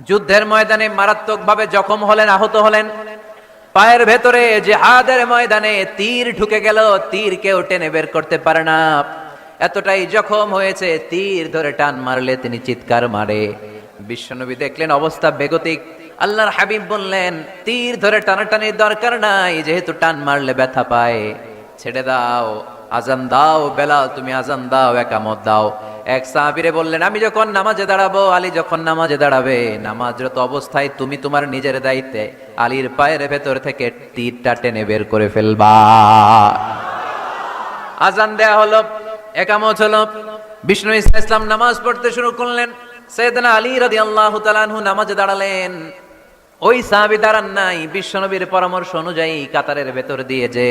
যুদ্ধের ময়দানে মারাত্মকভাবে জখম হলেন, আহত হলেন। পায়ের ভেতরে জিহাদের ময়দানে তীর ঢুকে গেল, তীর কেউ টেনে বের করতে পারে না, এতটাই জখম হয়েছে। তীর ধরে টান মারলে তিনি চিৎকার মারে। বিশ্বনবী দেখলেন অবস্থা বেগতিক। আল্লাহর হাবিব বললেন, তীর ধরে টানাটানির দরকার নাই, যেহেতু টান মারলে ব্যথা পায়, ছেড়ে দাও, আজান দাও। বেলাল, তুমি আজান দাও, একামত দাও। এক সাহাবীরে বললেন, আমি যখন নামাজে দাঁড়াবো, আলী যখন নামাজে দাঁড়াবে, নামাজরত অবস্থায় তুমি তোমার নিজের দায়িত্বে আলীর পায়ের ভেতর থেকে তীরটা টেনে বের করে ফেলবা। আজান দেয়া হলো, একামত হলো, বিষ্ণু ইসলাম নামাজ পড়তে শুরু করলেন। সাইয়েদনা আলী রাদিয়াল্লাহু তাআলা আনহু নামাজে দাঁড়ালেন। ওই সাহাবী দাঁড়ান নাই। বিশ্বনবীর পরামর্শ অনুযায়ী কাতারের ভেতর দিয়ে যে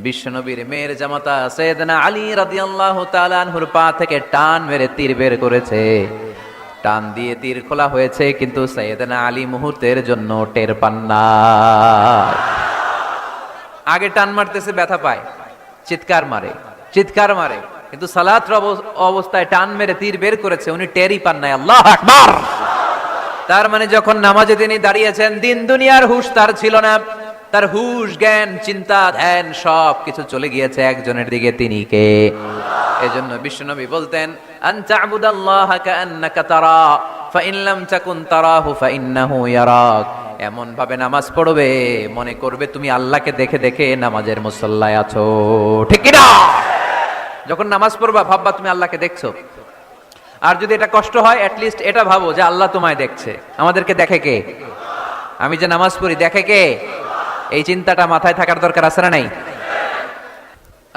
বিশ্বনবীর মেয়ের জামাতা সাইয়েদনা আলী রাদিয়াল্লাহু তাআলা আনহুর পা থেকে টান মেরে তীর বের করেছে। টান দিয়ে তীর খোলা হয়েছে, কিন্তু সাইয়েদনা আলী মুহূর্তের জন্য টের পান না। আগে টান মারতেছে, ব্যথা পায়, চিৎকার মারে, চিৎকার মারে, কিন্তু সালাতের অবস্থায় টান মেরে তীর বের করেছে, উনি টেরই পান নাই। আল্লাহু আকবার। তার মানে যখন নামাজে তিনি দাঁড়িয়েছেন, দিন দুনিয়ার হুঁশ তার ছিল না। তার হুঁশ, জ্ঞান, চিন্তা, ধ্যান সব কিছু চলে গিয়েছে একজনের দিকে, তিনি কে? এজন্য বিশ্বনবী বলতেন, আন তা'বুদাল্লাহা কাআন্নাকা তারা ফাইন লাম তাকুন তারাহু ফাইন্নাহু ইয়ারাক। এমন ভাবে নামাজ পড়বে, মনে করবে তুমি আল্লাহকে দেখে দেখে নামাজের মুসল্লায় আছো। ঠিক কি না? যখন নামাজ পড়বা ভাববা তুমি আল্লাহকে দেখছো। আর যদি এটা কষ্ট হয়, অ্যাটলিস্ট এটা ভাবো যে আল্লাহ তোমায় দেখছে। আমাদেরকে দেখে কে? আমি যে নামাজ পড়ি, দেখে কে? এই চিন্তাটা মাথায় থাকার দরকার আছে না নাই?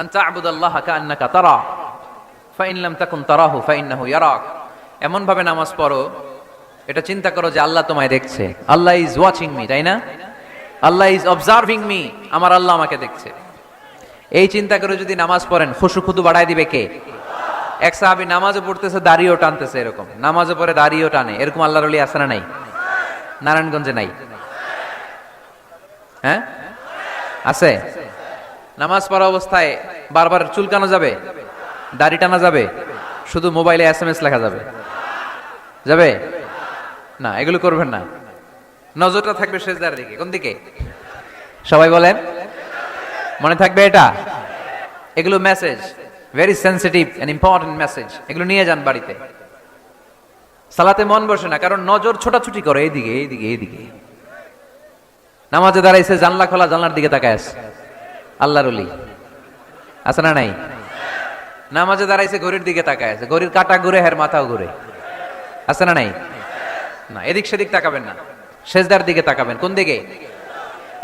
আন তা'বুদাল্লাহা কাআন্নাকা তারা ফাইন লাম তাকুন তারাহু ফাইন্নাহু ইয়ারাক। এমন ভাবে নামাজ পড়ো, এটা চিন্তা করো যে আল্লাহ তোমায় দেখছে। আল্লাহ ইজ ওয়াচিং মি, তাই না? আল্লাহ ইজ অবজার্ভিং মি, আমার আল্লাহ আমাকে দেখছে। এই চিন্তা করে যদি নামাজ পড়েন, খুশু খুদু বাড়ায় দিবে কে? এক সাহাবী নামাজে পড়তেছে, দাড়িও টানতেছে, এরকম নামাজে পড়ে দাড়িও টানে, এরকম আল্লাহর ওলি আছে না নাই? নারায়ণগঞ্জে নাই? হ্যাঁ আছে। নামাজ পড়া অবস্থায় বারবার চুলকানো যাবে, দাড়ি টানা যাবে, শুধু মোবাইলে SMS লেখা যাবে? যাবে না, এগুলো করবেন না। নজরটা থাকবে সেজদার দিকে। কোন দিকে? সবাই বলেন, মনে থাকবে এটা। এগুলো message, very sensitive and important message. এগুলো নিয়ে যান বাড়িতে। সালাতে মন বসে না, কারণ নজর ছোটাছুটি করে এইদিকে এইদিকে এইদিকে। নামাজে দাঁড়াইছে, জানলা খোলা, জানলার দিকে তাকায় আছে। আল্লাহর ওলি আছে না নাই? নামাজে দাঁড়াইছে, ঘড়ির দিকে তাকায় আছে, ঘড়ির কাঁটা ঘুরে, হের মাথাও ঘুরে, আছে না নাই? না, এদিক সেদিক তাকাবেন না, সেজদার দিকে তাকাবেন। কোন দিকে?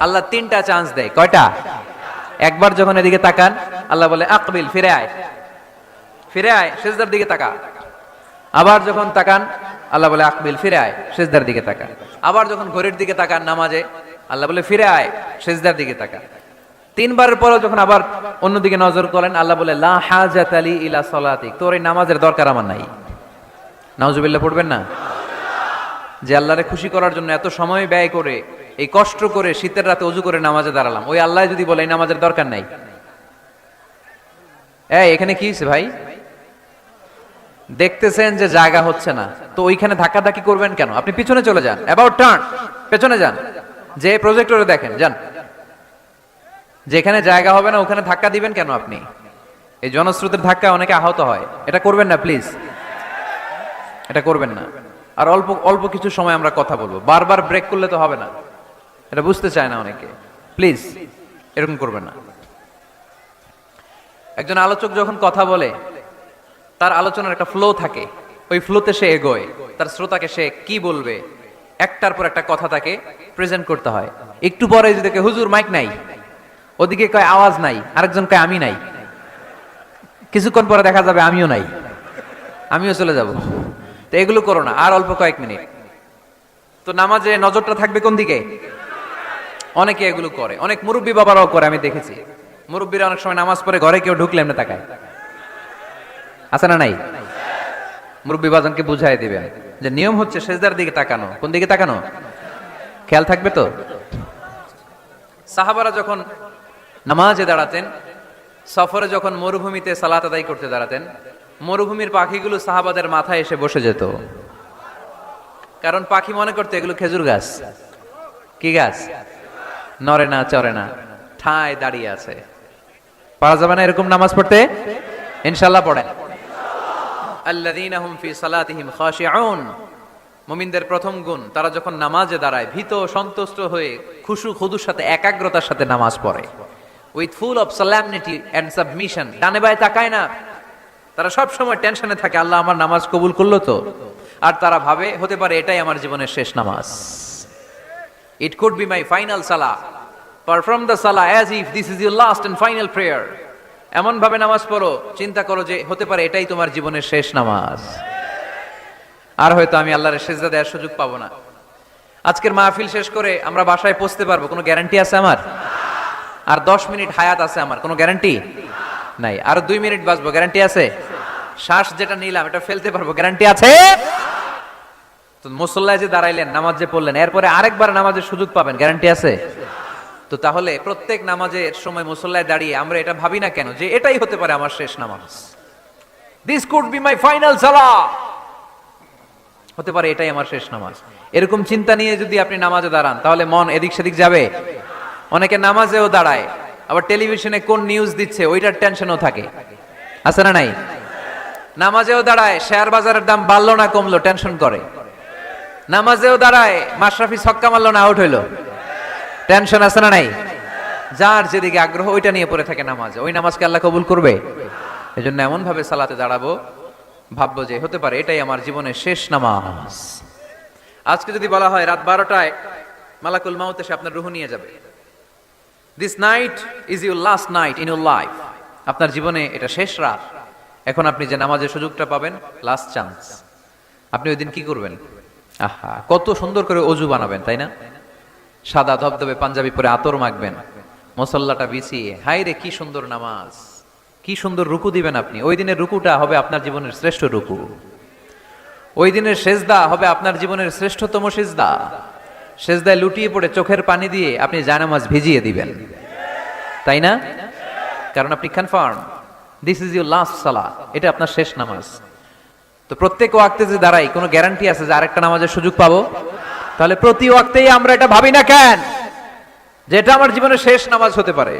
আল্লাহ 3টা চান্স দেয়। কয়টা? একবার যখন এদিকে তাকান, আল্লাহ বলে আকবিল, ফিরে আয়, ফিরে আয়, সেজদার দিকে তাকা। আবার যখন তাকান, আল্লাহ বলে আকবিল, ফিরে আয়, সেজদার দিকে তাকা। আবার যখন ঘড়ির দিকে তাকান নামাজে, আল্লাহ বলে ফিরে আয়, সেজদার দিকে তাকা। 3বারের পরে যখন আবার অন্যদিকে নজর করেন, আল্লাহ বলে লা হাজাতা লি ইলা সালাতিক, তোর এই নামাজের দরকার আমার নাই। নাউজুবিল্লাহ পড়বেন না? যে আল্লাহরে খুশি করার জন্য এত সময় ব্যয় করে, এই কষ্ট করে, শীতের রাতে ওযু করে নামাজে দাঁড়ালাম, ওই আল্লাহ যদি বলে এই নামাজের দরকার নাই। এখানে কি হয়েছে ভাই? দেখতেছেন যে জায়গা হচ্ছে না, তো ওইখানে ধাক্কাধাক্কি করবেন কেন? আপনি পিছনে চলে যান, অ্যাবাউট টার্ন, পেছনে যান, যে প্রজেক্টরে দেখেন, যান। যেখানে জায়গা হবে না ওখানে ধাক্কা দিবেন কেন আপনি? এই জনস্রোতের ধাক্কা অনেকে আহত হয়, এটা করবেন না প্লিজ, এটা করবেন না। আর অল্প অল্প কিছু সময় আমরা কথা বলবো, বারবার ব্রেক করলে তো হবে না, এটা বুঝতে চায় না অনেকে। প্লিজ এরকম করবেন না। একজন আলোচক যখন কথা বলে, তার আলোচনার একটা ফ্লো থাকে, ওই ফ্লোতে সে এগোয়, তার শ্রোতাকে সে কি বলবে একটার পর একটা কথা তাকে প্রেজেন্ট করতে হয়। একটু পরে যদি দেখে হুজুর মাইক নাই, ওদিকে কয় আওয়াজ নাই, আরেকজন কয় আমি নাই, কিছুক্ষণ পরে দেখা যাবে আমিও নাই, আমিও চলে যাব। তো এগুলো করো না, আর অল্প কয়েক মিনিট। তো নামাজে নজরটা থাকবে কোন দিকে? অনেকে এগুলো করে, অনেক মুরব্বী বাবারাও করে, আমি দেখেছি। মুরব্বীরা অনেক সময় নামাজ পড়ে ঘরে কেউ ঢুকলে এমনি তাকায়, আছে না নাই? মুরব্বী বাজানকে বুঝাই দিবেন যে নিয়ম হচ্ছে সেজদার দিকে তাকানো। কোন দিকে তাকানো? খেয়াল থাকবে তো। সাহাবারা যখন নামাজে দাঁড়াতেন, সফরে যখন মরুভূমিতে সালাত আদায় করতে দাঁড়াতেন, মরুভূমির পাখিগুলো সাহাবাদের মাথায় এসে বসে যেত। কারণ পাখি মনে করতে এগুলো খেজুর গাছ। কি গাছ? নড়ে না, চড়ে না, ঠায় দাঁড়িয়ে আছে। পারা যাবে না এরকম নামাজ পড়তে? ইনশাআল্লাহ পড়েন। আল্লাযীনা হুম ফি সালাতিহিম খাশিউন, মুমিনদের প্রথম গুণ, তারা যখন নামাজে দাঁড়ায় ভীত সন্তুষ্ট হয়ে খুশু খুদুর সাথে একাগ্রতার সাথে নামাজ পড়ে। With full of solemnity and submission, ডানে বায়ে তাকায় না। তারা সব সময় টেনশনে থাকে, আল্লাহ আমার নামাজ কবুল করলো তো? আর তারা ভাবে হতে পারে এটাই আমার জীবনের শেষ নামাজ। It could be my final salah. Perform the salah as if this is your last and final prayer. এমন ভাবে নামাজ পড়ো, চিন্তা করো যে হতে পারে এটাই তোমার জীবনের শেষ নামাজ, আর হয়তো আমি আল্লাহর সিজদা দেওয়ার সুযোগ পাবো না। আজকের মাহফিল শেষ করে আমরা বাসায় পৌঁছতে পারবো, কোনো গ্যারান্টি আছে আমার? আর 10 মিনিট হায়াত আছে আমার, কোনো গ্যারান্টি নাই। আর 2 মিনিট বাঁচবো, গ্যারান্টি আছে? শ্বাস যেটা নিলাম এটা ফেলতে পারবো, গ্যারান্টি আছে? তো মুসল্লায় যে দাঁড়াইলেন, নামাজ যে পড়লেন, এরপরে আরেকবার নামাজের সুযোগ পাবেন, গ্যারান্টি আছে? তো তাহলে প্রত্যেক নামাজের সময় মুসল্লায় দাঁড়িয়ে আমরা এটা ভাবি না কেন যে এটাই হতে পারে আমার শেষ নামাজ? This could be my final সালাহ, হতে পারে এটাই আমার শেষ নামাজ। এরকম চিন্তা নিয়ে যদি আপনি নামাজে দাঁড়ান তাহলে মন এদিক সেদিক যাবে। অনেকে নামাজেও দাঁড়ায়, আবার টেলিভিশনে কোন নিউজ দিচ্ছে ওইটার টেনশনও থাকে, আছে না নাই? নামাজেও দাঁড়ায় শেয়ার বাজারের দাম বাড়লো না কমলো টেনশন করে। নামাজেও দাঁড়ায় মাশরাফি ছক্কা মারলো না আউট হইলো, টেনশন আছে না নাই? যার যেদিকে আগ্রহ ওইটা নিয়ে পড়ে থাকে নামাজে, ওই নামাজকে আল্লাহ কবুল করবে? এজন্য এমন ভাবে সালাতে দাঁড়াবো, ভাববো যে হতে পারে এটাই আমার জীবনের শেষ নামাজ। আজকে যদি বলা হয় রাত 12টায় মালাকুল মাউত এসে আপনার রূহ নিয়ে যাবে, this night is your last night in your life, আপনার জীবনে এটা শেষ রাত, এখন আপনি যে নামাজের সুযোগটা পাবেন, লাস্ট চান্স, আপনি ওই দিন কি করবেন? আহা, কত সুন্দর করে অজু বানাবেন, তাই না? সাদা ধবধবে পাঞ্জাবি পরে আতর মাখবেন, মুসল্লাটা বিছিয়ে, হায় রে কি সুন্দর নামাজ, কি সুন্দর রুকু দিবেন আপনি। ওই দিনের রুকুটা হবে আপনার জীবনের শ্রেষ্ঠ রুকু, ওই দিনের সেজদা হবে আপনার জীবনের শ্রেষ্ঠতম সেজদা। সেজদায় লুটিয়ে পড়ে চোখের পানি দিয়ে আপনি জায়নামাজ ভিজিয়ে দিবেন, তাই না? কারণ আপনি confirm this is your last সালাহ, এটা আপনার শেষ নামাজ। তো প্রত্যেক ওয়াক্তে যে দাঁড়াই, কোনো গ্যারান্টি আছে যে আরেকটা নামাজের সুযোগ পাবো? তাহলে প্রতি ওয়াক্তেই আমরা এটা ভাবি না কেন যে এটা আমার জীবনের শেষ নামাজ হতে পারে?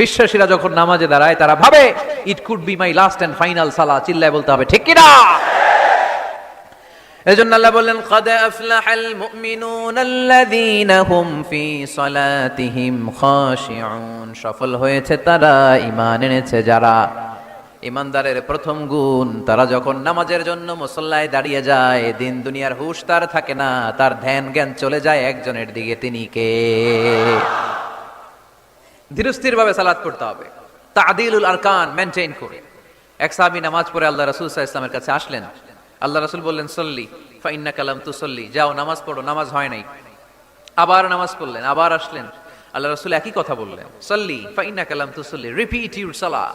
বিশ্বাসীরা যখন নামাজে দাঁড়ায় তারা ভাবে it could be my last and final সালাহ, চিল্লায় বলতে হবে ঠিক কিনা? এজন্য আল্লাহ বললেন قد أفلح المؤمنون الذين هم في صلاتهم خاشعون, সফল হয়েছে তারা, ঈমান এনেছে যারা। ঈমানদারের প্রথম গুণ, তারা যখন নামাজের জন্য মুসল্লায় দাঁড়িয়ে যায়, দিন দুনিয়ার হুঁশ তার থাকে না, তার ধ্যান জ্ঞান চলে যায় একজনের দিকে, তিনি কে? ধীরস্থির ভাবে সালাত পড়তে হবে, তা'দিলুল আরকান মেইনটেইন করে। এক সাহাবী নামাজ পড়ে আল্লাহ রাসূল সাল্লাল্লাহু আলাইহি ওয়াসাল্লামের কাছে আসলেন। আল্লাহ রাসূল বললেন সল্লি ফা ইন্নাকা লাম তুসল্লি, যাও নামাজ পড়ো, নামাজ হয় নাই। আবার নামাজ পড়লেন, আবার আসলেন, আল্লাহ রাসূল একই কথা বললেন, সল্লি ফা ইন্নাকা লাম তুসল্লি, রিপিট ইউর সালাহ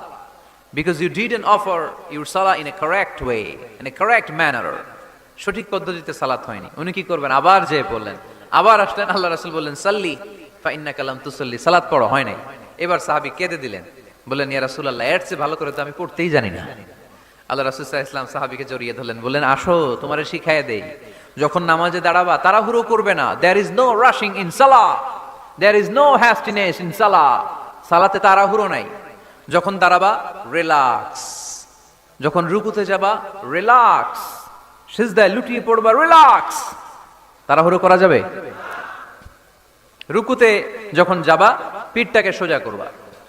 because you didn't offer your salah in a correct way, in a correct manner, সঠিক পদ্ধতিতে সালাত হয়নি। উনি কি করবেন? আবার যে বললেন, আবার আসলেন, আল্লাহ রাসূল বললেন সল্লি ফা ইন্নাকা লাম তুসল্লি, সালাত পড়ো, হয় নাই। এবার সাহাবী কেঁদে দিলেন, বললেন ইয়া রাসূলুল্লাহ, এর চেয়ে ভালো করে তো আমি পড়তেই জানি না। আল্লাহ রাসূল সাল্লাল্লাহু আলাইহি ওয়াসাল্লাম সাহাবীকে জড়িয়ে ধরলেন, বললেন আসো তোমারে শিখাইয়া দেই, যখন নামাজে দাঁড়াবা তাড়াহুড়ো করবে না। there is no rushing in salah, there is no hastiness in salah, সালাতে তাড়াহুড়ো নাই। যখন দাঁড়াবা রিল্যাক্স, যখন রুকুতে যাবা রিল্যাক্স, সিজদায় লুটিয়ে পড়বা রিল্যাক্স। তাড়াহুড়ো করা যাবে? রুকুতে যখন যাবা পিঠটাকে সোজা করবা,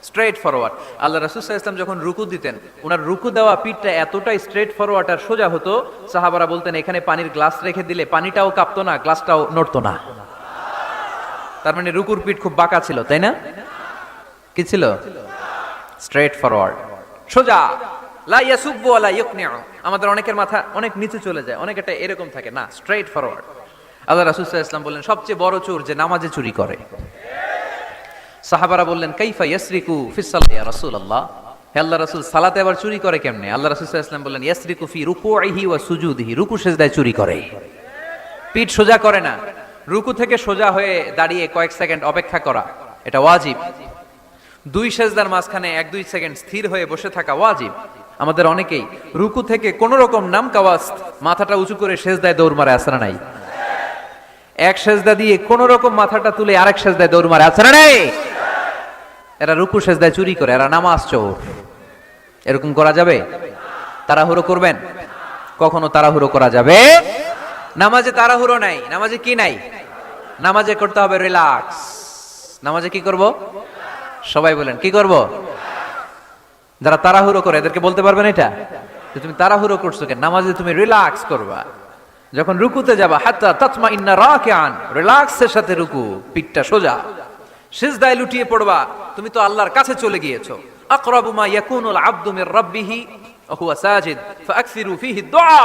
স্ট্রেট ফরওয়ার্ড। আল্লাহ রাসূল সাল্লাল্লাহু আলাইহি ওয়াসাল্লাম যখন রুকু দিতেন, ওনার রুকু দেওয়া পিঠটা এতটাই স্ট্রেট ফরওয়ার্ড আর সোজা হতো, সাহাবারা বলতেন এখানে পানির গ্লাস রেখে দিলে পানিটাও কাঁপতো না, গ্লাসটাও নড়তো না। তার মানে রুকুর পিঠ খুব বাঁকা ছিল, তাই না? কি ছিল? স্ট্রেট ফরওয়ার্ড, সোজা। লা ইয়াসুব্বু ওয়ালা ইউকনিউ, আমাদের অনেকের মাথা অনেক নিচে চলে যায়, অনেক এটা এরকম থাকে না, স্ট্রেট ফরওয়ার্ড। আল্লাহ রাসূল সাল্লাল্লাহু আলাইহি ওয়াসাল্লাম বললেন সবচেয়ে বড় চোর যে নামাজে চুরি করে। সাহাবারা বললেন কাইফা ইয়াসরিকু ফিস সালাতি ইয়া রাসূলুল্লাহ, হে আল্লাহর রাসূল সালাতে আবার চুরি করে কেমনে? আল্লাহ রাসূল সাল্লাল্লাহু আলাইহি ওয়াসাল্লাম বললেন ইয়াসরিকু ফি রুকুইহি ওয়া সুজুদিহি, রুকু সিজদায় চুরি করে, পিঠ সোজা করে না। রুকু থেকে সোজা হয়ে দাঁড়িয়ে কয়েক সেকেন্ড অপেক্ষা করা এটা ওয়াজিব। দুই সেজদার মাঝখানে 1-2 সেকেন্ড স্থির হয়ে বসে থাকা ওয়াজিব। আমাদের অনেকেই রুকু থেকে কোন রকম নাম কাওয়াজ মাথাটা উঁচু করে সেজদায় দৌড় মারে, আসে না নাই? এক সেজদা দিয়ে কোন রকম মাথাটা তুলে আরেক সেজদায় দৌড় মারে, আছে না নেই? এরা রুকু সেজদায় চুরি করে, এরা নামাজ চোর। এরকম করা যাবে? তাড়াহুড়ো করবেন? কখনো তাড়াহুড়ো করা যাবে? নামাজে তাড়াহুড়ো নাই। নামাজে কি নাই? নামাজে করতে হবে রিল্যাক্স। নামাজে কি করব? সবাই বলেন কি করব? যারা তাড়াহুড়ো করে এদেরকে বলতে পারবেন এটা যে তুমি তাড়াহুড়ো করছো কেন? নামাজে তুমি রিল্যাক্স করবা। যখন রুকুতে যাবা হাত্তা তাতমাইন্না রাকিআন, রিল্যাক্সের সাথে রুকু, পিঠটা সোজা। সিজদায় লুটিয়ে পড়বা, তুমি তো আল্লাহর কাছে চলে গিয়েছো। আকরাবু মা ইয়াকুনুল আবদু মির রাব্বিহি ওয়া হুয়া সাজিদ ফাআকসিরু ফীহি দুআ।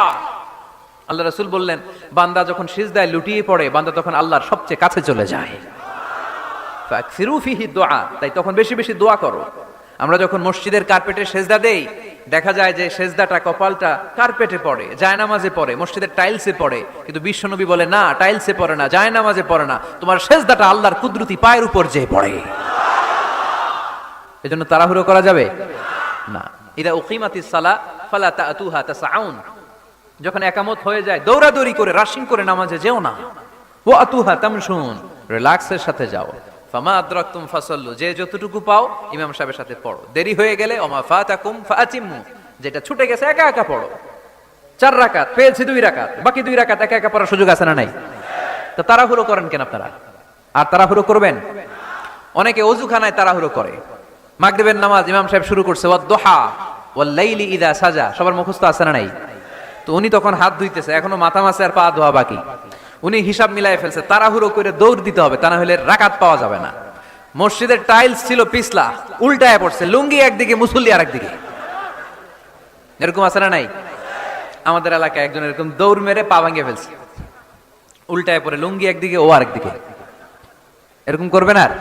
আল্লাহ রাসূল বললেন, বান্দা যখন সিজদায় লুটিয়ে পড়ে, বান্দা তখন আল্লাহর সবচেয়ে কাছে চলে যায়। ফাআকসিরু ফীহি দুআ, তাই তখন বেশি বেশি দোয়া করো। আমরা যখন মসজিদের কার্পেটে সেজদা দেই, দেখা যায় যে সেজদাটা, কপালটা কার্পেটে পড়ে, জায়নামাজে পড়ে, মসজিদের টাইলসে পড়ে। কিন্তু বিশ্বনবী বলে না, টাইলসে পড়ে না, জায়নামাজে পড়ে না, তোমার সেজদাটা আল্লাহর কুদরতি পায়ের উপর যেয়ে পড়ে। এজন্য তাড়াহুড়ো করা যাবে না। ইদা উকিমাতিস সালাহ ফালা তাতুহা তাসাউন, যখন একামত হয়ে যায় দৌড়াদৌড়ি করে রাশিং করে নামাজে যেও না। ওয়া আতুহা তামশুন, রিল্যাক্সের সাথে যাও। ফামা আদরাকতুম ফাসাল্লু, যে যতটুকু পাও ইমাম সাহেবের সাথে পড়ো। দেরি হয়ে গেলে ওমা ফাতাকুম ফাআতিমু, যেটা ছুটে গেছে একা একা পড়ো। 4 রাকাত পেয়েছি, 2 রাকাত, বাকি 2 রাকাত একা একা পড়ার সুযোগ আছে না নাই? তো তাড়াহুড়ো করেন কেন আপনারা? আর তাড়াহুড়ো করবেন? অনেকে ওযুখানায় তাড়াহুড়ো করে। মাগরিবের নামাজ ইমাম সাহেব শুরু করছে, ওয়াদ-দুহা ওয়াল-লাইলি ইযা সাজা, সবার মুখস্থ আছে না নাই? তো উনি তখন হাত ধুইতেছে, এখনো মাথা মাসে আর পা ধোয়া বাকি। উনি হিসাব মিলাই ফেলছে, তাড়াহুড়ো করে দৌড় দিতে হবে, তা না হলে রাকাত পাওয়া যাবে না। মসজিদের টাইলস ছিল পিছলা, উল্টায় পড়ছে, লুঙ্গি একদিকে মুসল্লি আরেকদিকে। এরকম আছে না নাই? আমাদের এলাকায় একজন এরকম দৌড় মেরে পা ভাঙিয়ে ফেলছে, উল্টায় পড়ে, লুঙ্গি একদিকে ও আরেকদিকে। এরকম করবেন আর?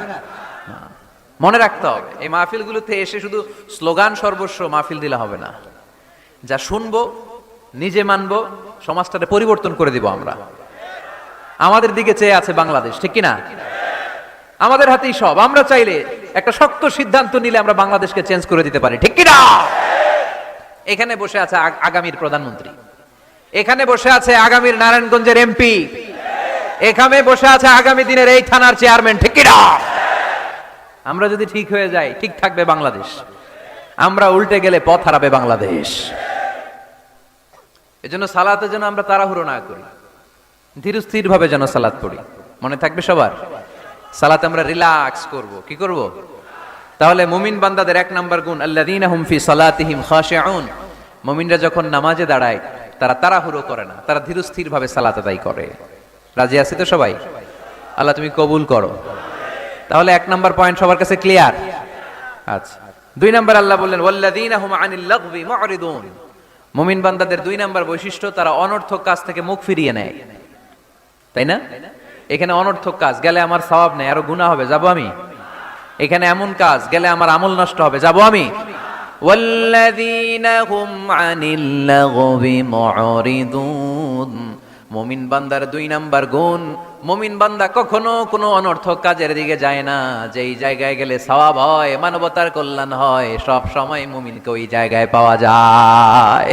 মনে রাখতে হবে, এই মাহফিলগুলোতে এসে শুধু স্লোগান সর্বস্ব মাহফিল দিলে হবে না। যা শুনবো, নিজে মানবো, সমাজটাকে পরিবর্তন করে দিব আমরা। আমাদের দিকে চেয়ে আছে বাংলাদেশ, ঠিক কিনা? আমাদের হাতেই সব। আমরা চাইলে একটা শক্ত সিদ্ধান্ত নিলে আমরা বাংলাদেশকে চেঞ্জ করে দিতে পারি, ঠিক কিনা? এখানে বসে আছে আগামীর প্রধানমন্ত্রী, এখানে বসে আছে আগামীর নারায়ণগঞ্জের এমপি, এখানে বসে আছে আগামী দিনের এই থানার চেয়ারম্যান, ঠিক কিনা? আমরা যদি ঠিক হয়ে যাই, ঠিক থাকবে বাংলাদেশ। আমরা উল্টে গেলে পথ হারাবে বাংলাদেশ। এজন্য সালাতে যেন আমরা তাড়াহুড়ো না করি, ধীর স্থির ভাবে যেন সালাত পড়ি। মনে থাকবে সবার, সালাতে আমরা রিল্যাক্স করব। কি করব? তাহলে মুমিন বান্দাদের 1 নাম্বার গুণ, আল্লাযীনা হুম ফি সালাতিহিম খাশিউন। মুমিনরা যখন নামাজে দাঁড়ায় তারা তাড়াহুড়ো করে না, তারা ধীর স্থির ভাবে সালাত আদায় করে। রাজি আছি তো সবাই? আল্লাহ তুমি কবুল করো। তাহলে 1 নাম্বার পয়েন্ট সবার কাছে ক্লিয়ার? আচ্ছা, 2 নাম্বার আল্লাহ বললেন, ওয়াল্লাযীনা হুম আনিল লাগবি মুরিদুন। মুমিন বান্দাদের 2 নাম্বার বৈশিষ্ট্য, তারা অনর্থক কাজ থেকে মুখ ফিরিয়ে নেয়। তাই না? এখানে অনর্থক কাজ গেলে আমার সওয়াব নেই, আরো গুনাহ হবে, যাব আমি? এখানে এমন কাজ গেলে আমার আমল নষ্ট হবে, যাব আমি? ওয়াল্লাযীনা হুম আনিল লাগবি মুরিদুন। মুমিন বান্দার 2 নাম্বার গুণ, মুমিন বান্দা কখনো কোনো অনর্থক কাজের দিকে যায় না। যেই জায়গায় গেলে সওয়াব হয়, মানবতার কল্যাণ হয়, সব সময় মুমিনকে ওই জায়গায় পাওয়া যায়।